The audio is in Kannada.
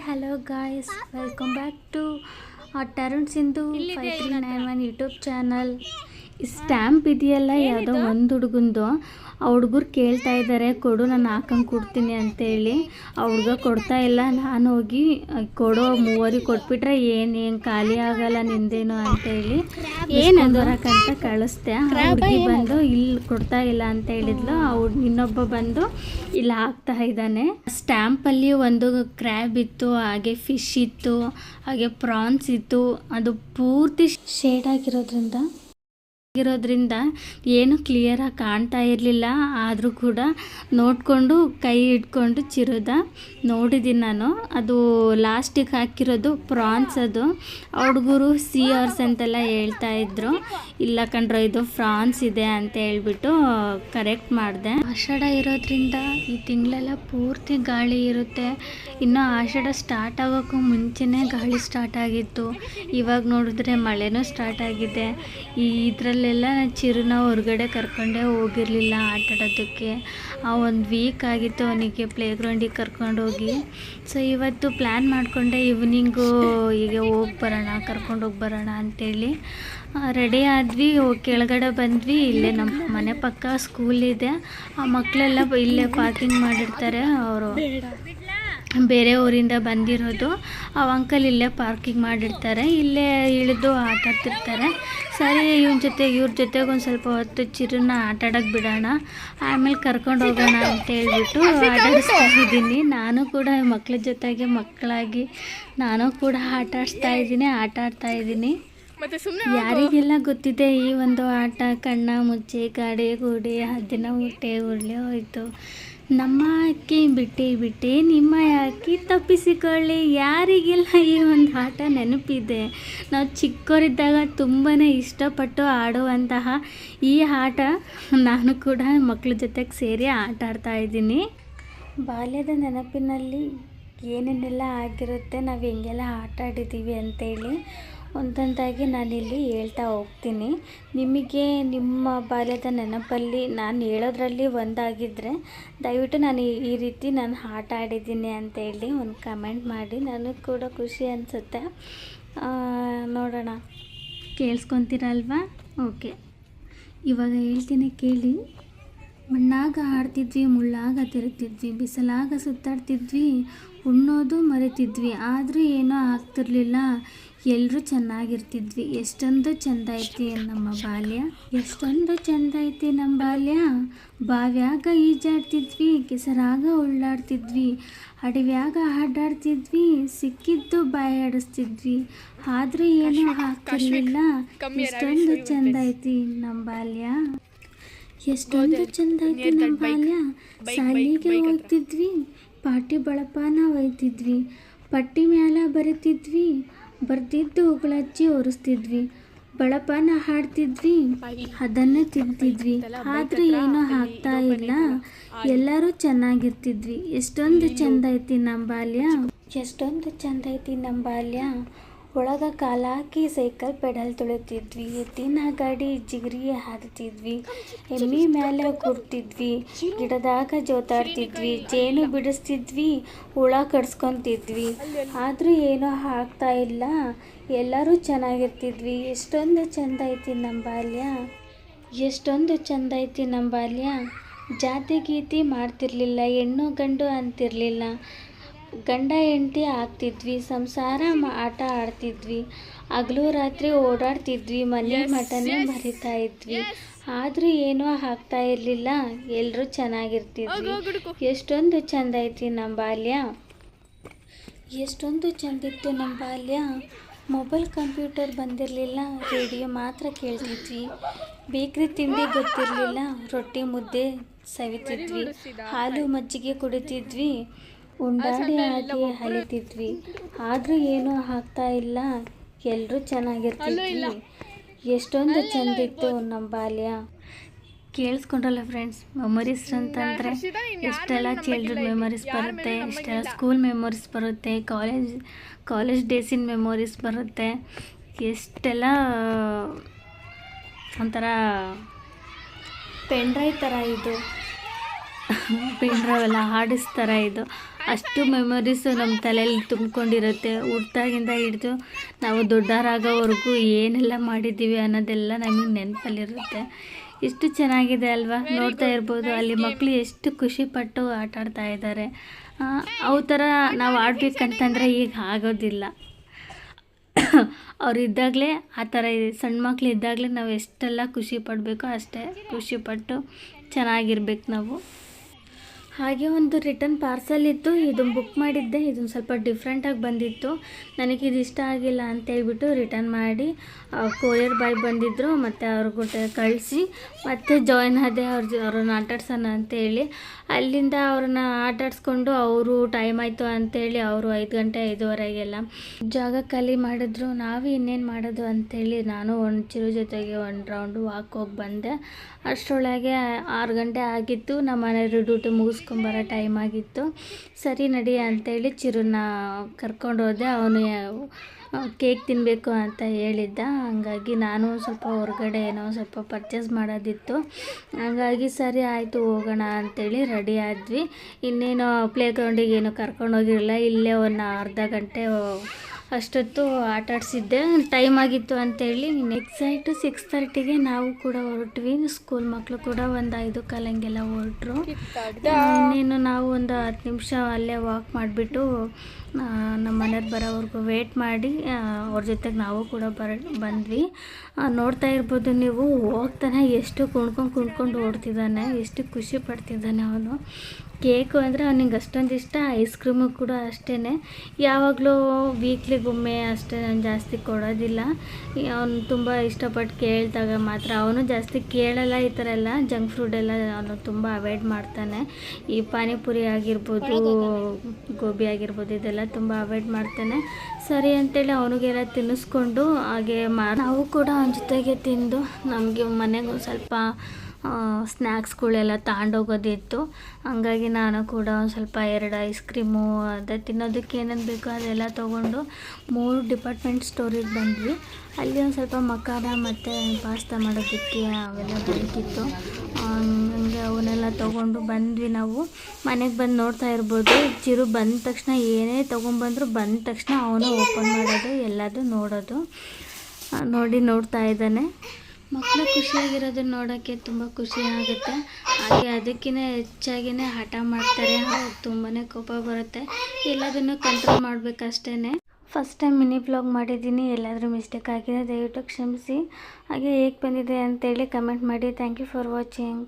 hello guys, welcome back to Tarun Sindhu 5391 YouTube channel. ಈ ಸ್ಟ್ಯಾಂಪ್ ಇದೆಯಲ್ಲ, ಯಾವುದೋ ಒಂದು ಹುಡುಗಂದು. ಆ ಹುಡುಗರು ಕೇಳ್ತಾ ಇದ್ದಾರೆ, ಕೊಡು ನಾನು ಹಾಕಂಗೆ ಕೊಡ್ತೀನಿ ಅಂತೇಳಿ. ಆ ಹುಡುಗ ಕೊಡ್ತಾ ಇಲ್ಲ. ನಾನು ಹೋಗಿ ಕೊಡೋ ಮೂವರಿಗೆ ಕೊಟ್ಬಿಟ್ರೆ ಏನು ಖಾಲಿ ಆಗಲ್ಲ ನಿಂದೇನು ಅಂತೇಳಿ ಬರೋಕ್ಕಂತ ಕಳಿಸ್ದೆ. ಆ ಹುಡುಗಿ ಬಂದು ಇಲ್ಲಿ ಕೊಡ್ತಾ ಇಲ್ಲ ಅಂತ ಹೇಳಿದ್ಲು. ಇನ್ನೊಬ್ಬ ಬಂದು ಇಲ್ಲಿ ಹಾಕ್ತಾ ಇದ್ದಾನೆ. ಸ್ಟ್ಯಾಂಪಲ್ಲಿ ಒಂದು ಕ್ರ್ಯಾಬ್ ಇತ್ತು, ಹಾಗೆ ಫಿಶ್ ಇತ್ತು, ಹಾಗೆ ಪ್ರಾನ್ಸ್ ಇತ್ತು. ಅದು ಪೂರ್ತಿ ಶೇಡ್ ಆಗಿರೋದ್ರಿಂದ ಏನು ಕ್ಲಿಯರಾಗಿ ಕಾಣ್ತಾ ಇರಲಿಲ್ಲ. ಆದರೂ ಕೂಡ ನೋಡಿಕೊಂಡು ಕೈ ಇಟ್ಕೊಂಡು ನೋಡಿದ್ದೀನಿ ನಾನು. ಅದು ಲಾಸ್ಟಿಗೆ ಹಾಕಿರೋದು ಪ್ರಾನ್ಸ್. ಅದು ಹುಡುಗರು ಸಿ ಆರ್ಸ್ ಅಂತೆಲ್ಲ ಹೇಳ್ತಾ ಇದ್ರು. ಇಲ್ಲ ಕಣ್ರೋ, ಇದು ಫ್ರಾನ್ಸ್ ಇದೆ ಅಂತ ಹೇಳ್ಬಿಟ್ಟು ಕರೆಕ್ಟ್ ಮಾಡಿದೆ. ಆಷಾಢ ಇರೋದ್ರಿಂದ ಈ ತಿಂಗಳೆಲ್ಲ ಪೂರ್ತಿ ಗಾಳಿ ಇರುತ್ತೆ. ಇನ್ನು ಆಷಾಢ ಸ್ಟಾರ್ಟ್ ಆಗೋಕ್ಕೂ ಮುಂಚೆನೇ ಗಾಳಿ ಸ್ಟಾರ್ಟ್ ಆಗಿತ್ತು. ಇವಾಗ ನೋಡಿದ್ರೆ ಮಳೆನೂ ಸ್ಟಾರ್ಟ್ ಆಗಿದೆ. ಇದರಲ್ಲೆಲ್ಲ ಚಿರುನ ಹೊರಗಡೆ ಕರ್ಕೊಂಡೇ ಹೋಗಿರಲಿಲ್ಲ ಆಟಾಡೋದಕ್ಕೆ. ಒಂದು ವೀಕ್ ಆಗಿತ್ತು ಅವನಿಗೆ ಪ್ಲೇಗ್ರೌಂಡಿಗೆ ಕರ್ಕೊಂಡೋಗಿ. ಸೊ ಇವತ್ತು ಪ್ಲ್ಯಾನ್ ಮಾಡಿಕೊಂಡೆ ಈವ್ನಿಂಗು ಹೀಗೆ ಕರ್ಕೊಂಡೋಗಿ ಬರೋಣ ಅಂತೇಳಿ ರೆಡಿ ಆದ್ವಿ. ಕೆಳಗಡೆ ಬಂದ್ವಿ. ಇಲ್ಲೇ ನಮ್ಮ ಮನೆ ಪಕ್ಕ ಸ್ಕೂಲ್ ಇದೆ. ಆ ಮಕ್ಕಳೆಲ್ಲ ಇಲ್ಲೇ ಪಾರ್ಕಿಂಗ್ ಮಾಡಿರ್ತಾರೆ. ಅವರು ಬೇರೆ ಊರಿಂದ ಬಂದಿರೋದು. ಆ ಅಂಕಲ್ ಇಲ್ಲೇ ಪಾರ್ಕಿಂಗ್ ಮಾಡಿರ್ತಾರೆ. ಇಲ್ಲೇ ಇಳಿದು ಆಟಾಡ್ತಿರ್ತಾರೆ. ಸರಿ, ಇವ್ರ ಜೊತೆಗೆ ಒಂದು ಸ್ವಲ್ಪ ಹೊತ್ತು ಚಿರುನ ಆಟಾಡೋಕ್ಕೆ ಬಿಡೋಣ, ಆಮೇಲೆ ಕರ್ಕೊಂಡು ಹೋಗೋಣ ಅಂತ ಹೇಳ್ಬಿಟ್ಟು ಆಟಾಡಿಸ್ತಾ ಇದ್ದೀನಿ. ನಾನು ಕೂಡ ಮಕ್ಕಳ ಜೊತೆಗೆ ಮಕ್ಕಳಾಗಿ ನಾನು ಕೂಡ ಆಟ ಆಡ್ತಾ ಇದ್ದೀನಿ. ಯಾರಿಗೆಲ್ಲ ಗೊತ್ತಿದೆ ಈ ಒಂದು ಆಟ? ಕಣ್ಣ ಮುಚ್ಚಿ ಗಾಡಿ ಗೂಡಿ ದಿನ ಊಟೆ ಉರುಳಿ ಹೋಯ್ತು. ನಮ್ಮ ಅಕ್ಕಿ ಬಿಟ್ಟೆ ನಿಮ್ಮ ಅಕ್ಕಿ ತಪ್ಪಿಸಿಕೊಳ್ಳಿ. ಯಾರಿಗೆಲ್ಲ ಈ ಒಂದು ಆಟ ನೆನಪಿದೆ? ನಾವು ಚಿಕ್ಕವರಿದ್ದಾಗ ತುಂಬಾ ಇಷ್ಟಪಟ್ಟು ಆಡುವಂತಹ ಈ ಆಟ ನಾನು ಕೂಡ ಮಕ್ಕಳ ಜೊತೆಗೆ ಸೇರಿ ಆಟ ಆಡ್ತಾಯಿದ್ದೀನಿ. ಬಾಲ್ಯದ ನೆನಪಿನಲ್ಲಿ ಏನೇನೆಲ್ಲ ಆಗಿರುತ್ತೆ, ನಾವು ಹೆಂಗೆಲ್ಲ ಆಟ ಆಡಿದ್ದೀವಿ ಅಂತೇಳಿ ಒಂದೊಂದಾಗಿ ನಾನಿಲ್ಲಿ ಹೇಳ್ತಾ ಹೋಗ್ತೀನಿ. ನಿಮಗೆ ನಿಮ್ಮ ಬಾಲ್ಯದ ನೆನಪಲ್ಲಿ ನಾನು ಹೇಳೋದ್ರಲ್ಲಿ ಒಂದಾಗಿದ್ದರೆ ದಯವಿಟ್ಟು ನಾನು ಈ ರೀತಿ ನಾನು ಆಟ ಆಡಿದ್ದೀನಿ ಅಂತೇಳಿ ಒಂದು ಕಮೆಂಟ್ ಮಾಡಿ. ನನಗೆ ಕೂಡ ಖುಷಿ ಅನಿಸುತ್ತೆ. ನೋಡೋಣ, ಕೇಳಿಸ್ಕೊತೀರಲ್ವಾ? ಓಕೆ, ಇವಾಗ ಹೇಳ್ತೀನಿ ಕೇಳಿ. ಮಣ್ಣಾಗ ಆಡ್ತಿದ್ವಿ, ಮುಳ್ಳಾಗ ತಿರುಗ್ತಿದ್ವಿ, ಬಿಸಿಲಾಗ ಸುತ್ತಾಡ್ತಿದ್ವಿ, ಉಣ್ಣೋದು ಮರೆತಿದ್ವಿ, ಆದರೂ ಏನೂ ಆಗ್ತಿರ್ಲಿಲ್ಲ, ಎಲ್ಲರೂ ಚೆನ್ನಾಗಿರ್ತಿದ್ವಿ. ಎಷ್ಟೊಂದು ಚೆಂದ ಐತಿ ನಮ್ಮ ಬಾಲ್ಯ, ಎಷ್ಟೊಂದು ಚೆಂದ ಐತಿ ನಮ್ಮ ಬಾಲ್ಯ. ಬಾವ್ಯಾಗ ಈಜಾಡ್ತಿದ್ವಿ, ಕೆಸರಾಗ ಉಳ್ಳಾಡ್ತಿದ್ವಿ, ಅಡವ್ಯಾಗ ಹಾಡಾಡ್ತಿದ್ವಿ, ಸಿಕ್ಕಿದ್ದು ಬಾಯಿ ಆಡಿಸ್ತಿದ್ವಿ, ಆದರೂ ಏನೂ ಆಗ್ತಿರ್ಲಿಲ್ಲ. ಎಷ್ಟೊಂದು ಚೆಂದ ಐತಿ ನಮ್ಮ ಬಾಲ್ಯ, ಎಷ್ಟೊಂದು ಚೆಂದ ಐತಿ ನಮ್ಮ ಬಾಲ್ಯ. ಶಾಲಿಗೆ ಹೋಗ್ತಿದ್ವಿ, ಪಾಟಿ ಬಳಪಾನ ಒಯ್ತಿದ್ವಿ, ಪಟ್ಟಿ ಮ್ಯಾಲ ಬರಿತಿದ್ವಿ, ಬರ್ತಿದ್ದು ಉಗುಳಚ್ಚಿ ಒರೆಸ್ತಿದ್ವಿ, ಬಳಪಾನ ಹಾಡ್ತಿದ್ವಿ, ಅದನ್ನೇ ತಿಂತಿದ್ವಿ, ಆದರೂ ಏನೂ ಆಗ್ತಾ ಇಲ್ಲ, ಎಲ್ಲರೂ ಚೆನ್ನಾಗಿರ್ತಿದ್ವಿ. ಎಷ್ಟೊಂದು ಚೆಂದ ಐತಿ ನಮ್ಮ ಬಾಲ್ಯ, ಎಷ್ಟೊಂದು ಚೆಂದ ಐತಿ ನಮ್ಮ ಬಾಲ್ಯ. ಒಳಗ ಕಾಲ ಹಾಕಿ ಸೈಕಲ್ ಪೆಡಲ್ ತುಳಿತಿದ್ವಿ, ಎತ್ತಿನ ಗಾಡಿ ಜಿಗರಿ ಹಾಡ್ತಿದ್ವಿ, ಎಮ್ಮಿ ಮೇಲೆ ಕೂರ್ತಿದ್ವಿ, ಗಿಡದಾಗ ಜೋತಾಡ್ತಿದ್ವಿ, ಜೇನು ಬಿಡಿಸ್ತಿದ್ವಿ, ಹುಳ ಕಡ್ಸ್ಕೊತಿದ್ವಿ, ಆದರೂ ಏನೂ ಆಗ್ತಾ ಇಲ್ಲ, ಎಲ್ಲರೂ ಚೆನ್ನಾಗಿರ್ತಿದ್ವಿ. ಎಷ್ಟೊಂದು ಚೆಂದ ಐತಿ ನಮ್ಮ ಬಾಲ್ಯ, ಎಷ್ಟೊಂದು ಚೆಂದ ಐತಿ ನಮ್ಮ ಬಾಲ್ಯ. ಜಾತಿ ಗೀತಿ ಮಾಡ್ತಿರ್ಲಿಲ್ಲ, ಹೆಣ್ಣು ಗಂಡು ಅಂತಿರಲಿಲ್ಲ, ಗಂಡ ಹೆಂಡತಿ ಆಗ್ತಿದ್ವಿ, ಸಂಸಾರ ಆಟ ಆಡ್ತಿದ್ವಿ, ಹಗಲು ರಾತ್ರಿ ಓಡಾಡ್ತಿದ್ವಿ, ಮನೆ ಮಠನೇ ಮರಿತಾ ಇದ್ವಿ, ಆದರೂ ಏನೂ ಆಗ್ತಾ ಇರಲಿಲ್ಲ, ಎಲ್ಲರೂ ಚೆನ್ನಾಗಿರ್ತಿದ್ವಿ. ಎಷ್ಟೊಂದು ಚೆಂದ ಐತಿ ನಮ್ಮ ಬಾಲ್ಯ, ಎಷ್ಟೊಂದು ಚೆಂದಿತ್ತು ನಮ್ಮ ಬಾಲ್ಯ. ಮೊಬೈಲ್ ಕಂಪ್ಯೂಟರ್ ಬಂದಿರಲಿಲ್ಲ, ರೇಡಿಯೋ ಮಾತ್ರ ಕೇಳ್ತಿದ್ವಿ, ಬೇಕ್ರಿ ತಿಂಡಿ ಗೊತ್ತಿರಲಿಲ್ಲ, ರೊಟ್ಟಿ ಮುದ್ದೆ ಸವಿತಿದ್ವಿ, ಹಾಲು ಮಜ್ಜಿಗೆ ಕುಡಿತಿದ್ವಿ, ಉಂಡಾಡಿ ಆಗಿ ಹಲಿತಿದ್ವಿ, ಆದರೂ ಏನೂ ಆಗ್ತಾ ಇಲ್ಲ, ಎಲ್ಲರೂ ಚೆನ್ನಾಗಿರ್ತಿದ್ವಿ. ಎಷ್ಟೊಂದು ಚೆಂದಿತ್ತು ನಮ್ಮ ಬಾಲ್ಯ. ಕೇಳಿಸ್ಕೊಂಡ್ರಲ್ಲ ಫ್ರೆಂಡ್ಸ್, ಮೆಮೊರೀಸ್ ಅಂತಂದರೆ ಎಷ್ಟೆಲ್ಲ ಚೈಲ್ಡ್ಹುಡ್ ಮೆಮೊರೀಸ್ ಬರುತ್ತೆ, ಎಷ್ಟೆಲ್ಲ ಸ್ಕೂಲ್ ಮೆಮೊರೀಸ್ ಬರುತ್ತೆ, ಕಾಲೇಜ್ ಡೇಸಿನ ಮೆಮೊರೀಸ್ ಬರುತ್ತೆ, ಎಷ್ಟೆಲ್ಲ ಒಂಥರ ಪೆನ್ ಡ್ರೈವ್ ಥರ ಇದು. ಪೆಂಡ್ರವೆಲ್ಲ ಹಾಡಿಸ್ತಾರೆ. ಇದು ಅಷ್ಟು ಮೆಮೊರೀಸು ನಮ್ಮ ತಲೆಯಲ್ಲಿ ತುಂಬಿಕೊಂಡಿರುತ್ತೆ. ಹುಟ್ದಾಗಿಂದ ಹಿಡಿದು ನಾವು ದೊಡ್ಡವರಾಗೋವರೆಗೂ ಏನೆಲ್ಲ ಮಾಡಿದ್ದೀವಿ ಅನ್ನೋದೆಲ್ಲ ನಮಗೆ ನೆನಪಲ್ಲಿರುತ್ತೆ. ಎಷ್ಟು ಚೆನ್ನಾಗಿದೆ ಅಲ್ವಾ? ನೋಡ್ತಾ ಇರ್ಬೋದು ಅಲ್ಲಿ ಮಕ್ಕಳು ಎಷ್ಟು ಖುಷಿಪಟ್ಟು ಆಟ ಆಡ್ತಾ ಇದ್ದಾರೆ. ಅವು ಥರ ನಾವು ಆಡಬೇಕಂತಂದರೆ ಈಗ ಆಗೋದಿಲ್ಲ. ಅವ್ರು ಇದ್ದಾಗಲೇ ಆ ಥರ ಸಣ್ಣ ಮಕ್ಳು ಇದ್ದಾಗಲೇ ನಾವು ಎಷ್ಟೆಲ್ಲ ಖುಷಿ ಪಡಬೇಕೋ ಅಷ್ಟೇ ಖುಷಿಪಟ್ಟು ಚೆನ್ನಾಗಿರ್ಬೇಕು ನಾವು. ಹಾಗೆ ಒಂದು ರಿಟರ್ನ್ ಪಾರ್ಸಲ್ ಇತ್ತು, ಇದನ್ನು ಬುಕ್ ಮಾಡಿದ್ದೆ. ಇದನ್ನು ಸ್ವಲ್ಪ ಡಿಫ್ರೆಂಟಾಗಿ ಬಂದಿತ್ತು. ನನಗಿದು ಇಷ್ಟ ಆಗಿಲ್ಲ ಅಂತೇಳ್ಬಿಟ್ಟು ರಿಟರ್ನ್ ಮಾಡಿ ಕೊರಿಯರ್ ಬಾಯ್ ಬಂದಿದ್ದರು, ಮತ್ತು ಅವ್ರಿಗೆ ಕಳಿಸಿ ಮತ್ತೆ ಜಾಯ್ನ್ ಆದೆ ಅವ್ರನ್ನ ಆಟಾಡ್ಸೋಣ ಅಂತೇಳಿ. ಅಲ್ಲಿಂದ ಅವ್ರನ್ನ ಆಟಾಡಿಸ್ಕೊಂಡು ಅವರು ಟೈಮ್ ಆಯಿತು ಅಂತೇಳಿ ಅವರು 5 ಗಂಟೆ 5:15ಗೆಲ್ಲ ಜಾಗ ಖಾಲಿ ಮಾಡಿದ್ರು. ನಾವು ಇನ್ನೇನು ಮಾಡೋದು ಅಂತೇಳಿ ನಾನು ಒಂದು ಚಿರು ಜೊತೆಗೆ ಒಂದು ರೌಂಡು ವಾಕ್ ಹೋಗಿ ಬಂದೆ. ಅಷ್ಟರೊಳಗೆ 6 ಗಂಟೆ ಆಗಿತ್ತು. ನಮ್ಮ ಮನೆಯವರು ಡ್ಯೂಟಿ ಮುಗಿಸ್ಕೊಂಬರೋ ಟೈಮ್ ಆಗಿತ್ತು. ಸರಿ ನಡಿ ಅಂತೇಳಿ ಚಿರುನ ಕರ್ಕೊಂಡು ಹೋದೆ. ಅವನು ಕೇಕ್ ತಿನ್ನಬೇಕು ಅಂತ ಹೇಳಿದ್ದ. ಹಂಗಾಗಿ ನಾನು ಸ್ವಲ್ಪ ಹೊರಗಡೆ ಏನೋ ಸ್ವಲ್ಪ ಪರ್ಚೇಸ್ ಮಾಡೋದಿತ್ತು. ಹಂಗಾಗಿ ಸರಿ ಆಯಿತು ಹೋಗೋಣ ಅಂಥೇಳಿ ರೆಡಿ ಆದ್ವಿ. ಇನ್ನೇನು ಪ್ಲೇ ಗ್ರೌಂಡಿಗೆ ಏನು ಕರ್ಕೊಂಡೋಗಿರಲಿಲ್ಲ, ಇಲ್ಲೇ ಒಂದು ಅರ್ಧ ಗಂಟೆ ಅಷ್ಟೊತ್ತು ಆಟಾಡಿಸಿದ್ದೆ. ಟೈಮ್ ಆಗಿತ್ತು ಅಂತೇಳಿ ಎಕ್ಸಾಕ್ಟು 6:30ಗೆ ನಾವು ಕೂಡ ಹೊರಟ್ವಿ. ಸ್ಕೂಲ್ ಮಕ್ಕಳು ಕೂಡ ಒಂದು 5:15 ಹಂಗೆಲ್ಲ ಹೊರಟ್ರು. ಇನ್ನೇನು ನಾವು ಒಂದು 10 ನಿಮಿಷ ಅಲ್ಲೇ ವಾಕ್ ಮಾಡಿಬಿಟ್ಟು ನಮ್ಮ ಮನೆಯವ್ರು ಬರೋವರೆಗೂ ವೇಟ್ ಮಾಡಿ ಅವ್ರ ಜೊತೆಗೆ ನಾವು ಕೂಡ ಬಂದ್ವಿ. ನೋಡ್ತಾ ಇರ್ಬೋದು ನೀವು, ಹೋಗ್ತಾನೆ ಎಷ್ಟು ಕುಣ್ಕೊಂಡು ಓಡ್ತಿದ್ದಾನೆ, ಎಷ್ಟು ಖುಷಿ ಪಡ್ತಿದ್ದಾನೆ ಅವನು. ಕೇಕು ಅಂದರೆ ಅವನಿಗೆ ಅಷ್ಟೊಂದು ಇಷ್ಟ. ಐಸ್ ಕ್ರೀಮು ಕೂಡ ಅಷ್ಟೇ. ಯಾವಾಗಲೂ ವೀಕ್ಲಿಗೊಮ್ಮೆ ಅಷ್ಟೇ, ನಾನು ಜಾಸ್ತಿ ಕೊಡೋದಿಲ್ಲ. ಅವನು ತುಂಬ ಇಷ್ಟಪಟ್ಟು ಕೇಳಿದಾಗ ಮಾತ್ರ. ಅವನು ಜಾಸ್ತಿ ಕೇಳಲ್ಲ ಈ ಥರ ಎಲ್ಲ ಜಂಕ್ ಫುಡ್ ಎಲ್ಲ ಅವನು ತುಂಬ ಅವಾಯ್ಡ್ ಮಾಡ್ತಾನೆ. ಈ ಪಾನಿಪುರಿ ಆಗಿರ್ಬೋದು, ಗೋಬಿ ಆಗಿರ್ಬೋದು, ಇದೆಲ್ಲ ತುಂಬ ಅವಾಯ್ಡ್ ಮಾಡ್ತಾನೆ. ಸರಿ ಅಂತೇಳಿ ಅವನಿಗೆಲ್ಲ ತಿನ್ನಿಸ್ಕೊಂಡು ಹಾಗೆ ನಾವು ಕೂಡ ಅವನ ಜೊತೆಗೆ ತಿಂದು ನಮಗೆ ಮನೆಗೆ ಒಂದು ಸ್ವಲ್ಪ ಸ್ನ್ಯಾಕ್ಸ್ಗಳೆಲ್ಲ ತಗೊಂಡೋಗೋದಿತ್ತು. ಹಂಗಾಗಿ ನಾನು ಕೂಡ ಒಂದು ಸ್ವಲ್ಪ 2 ಐಸ್ ಕ್ರೀಮು ಅದೇ ತಿನ್ನೋದಕ್ಕೆ ಏನೇನು ಬೇಕೋ ಅದೆಲ್ಲ ತೊಗೊಂಡು 3 ಡಿಪಾರ್ಟ್ಮೆಂಟ್ ಸ್ಟೋರಿಗೆ ಬಂದ್ವಿ. ಅಲ್ಲಿ ಒಂದು ಸ್ವಲ್ಪ ಮಖಾನ ಮತ್ತು ಪಾಸ್ತಾ ಮಾಡೋದಕ್ಕೆ ಅವೆಲ್ಲ ಬೇಕಿತ್ತು. ಹಂಗೆ ಅವನ್ನೆಲ್ಲ ತೊಗೊಂಡು ಬಂದ್ವಿ. ನಾವು ಮನೆಗೆ ಬಂದು ನೋಡ್ತಾ ಇರ್ಬೋದು, ಚಿರು ಬಂದ ತಕ್ಷಣ ಏನೇ ತೊಗೊಂಬಂದ್ರು ಬಂದ ತಕ್ಷಣ ಅವನು ಓಪನ್ ಮಾಡೋದು ಎಲ್ಲದು ನೋಡೋದು ನೋಡ್ತಾ ಇದ್ದಾನೆ. ಮಕ್ಕಳು ಖುಷಿಯಾಗಿರೋದನ್ನ ನೋಡೋಕ್ಕೆ ತುಂಬ ಖುಷಿ ಆಗುತ್ತೆ. ಹಾಗೆ ಅದಕ್ಕಿಂತ ಹೆಚ್ಚಾಗಿಯೇ ಹಠ ಮಾಡ್ತಾರೆ, ತುಂಬಾ ಕೋಪ ಬರುತ್ತೆ. ಎಲ್ಲದನ್ನು ಕಂಟ್ರೋಲ್ ಮಾಡಬೇಕಷ್ಟೇ. ಫಸ್ಟ್ ಟೈಮ್ ಮಿನಿ ಬ್ಲಾಗ್ ಮಾಡಿದ್ದೀನಿ, ಎಲ್ಲಾದರೂ ಮಿಸ್ಟೇಕ್ ಆಗಿದೆ ದಯವಿಟ್ಟು ಕ್ಷಮಿಸಿ. ಹಾಗೆ ಹೇಗೆ ಬಂದಿದೆ ಅಂತೇಳಿ ಕಮೆಂಟ್ ಮಾಡಿ. Thank you for watching.